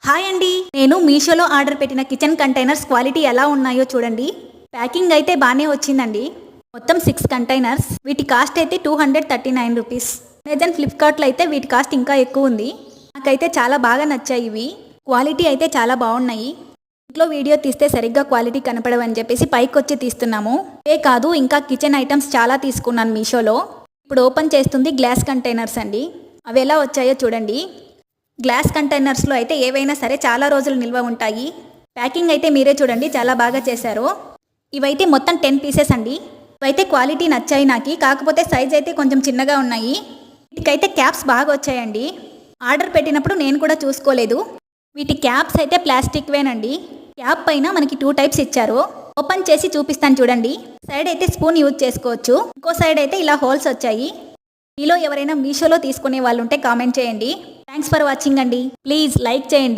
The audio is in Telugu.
హాయ్ అండి, నేను మీషోలో ఆర్డర్ పెట్టిన కిచెన్ కంటైనర్స్ క్వాలిటీ ఎలా ఉన్నాయో చూడండి. ప్యాకింగ్ అయితే బాగానే వచ్చిందండి. మొత్తం 6 కంటైనర్స్. వీటి కాస్ట్ అయితే 239 రూపీస్. అమెజాన్, ఫ్లిప్కార్ట్లో అయితే వీటి కాస్ట్ ఇంకా ఎక్కువ ఉంది. నాకైతే చాలా బాగా నచ్చాయి ఇవి. క్వాలిటీ అయితే చాలా బాగున్నాయి. ఇంట్లో వీడియో తీస్తే సరిగ్గా క్వాలిటీ కనపడవని చెప్పేసి పైకి వచ్చి తీస్తున్నాము. ఏ కాదు, ఇంకా కిచెన్ ఐటమ్స్ చాలా తీసుకున్నాను మీషోలో. ఇప్పుడు ఓపెన్ చేస్తుంది గ్లాస్ కంటైనర్స్ అండి. అవి ఎలా వచ్చాయో చూడండి. గ్లాస్ కంటైనర్స్లో అయితే ఏవైనా సరే చాలా రోజులు నిల్వ ఉంటాయి. ప్యాకింగ్ అయితే మీరే చూడండి, చాలా బాగా చేశారు. ఇవైతే మొత్తం 10 పీసెస్ అండి. ఇవైతే క్వాలిటీ నచ్చాయి నాకు, కాకపోతే సైజ్ అయితే కొంచెం చిన్నగా ఉన్నాయి. వీటికైతే క్యాప్స్ బాగా వచ్చాయండి. ఆర్డర్ పెట్టినప్పుడు నేను కూడా చూసుకోలేదు. వీటి క్యాప్స్ అయితే ప్లాస్టిక్వేనండి. క్యాప్ పైన మనకి 2 టైప్స్ ఇచ్చారు. ఓపెన్ చేసి చూపిస్తాను చూడండి. సైడ్ అయితే స్పూన్ యూజ్ చేసుకోవచ్చు, ఇంకో సైడ్ అయితే ఇలా హోల్స్ వచ్చాయి. మీలో ఎవరైనా మీషోలో తీసుకునే వాళ్ళు ఉంటే కామెంట్ చేయండి. థ్యాంక్స్ ఫర్ వాచింగ్ అండి. ప్లీజ్ లైక్ చేయండి.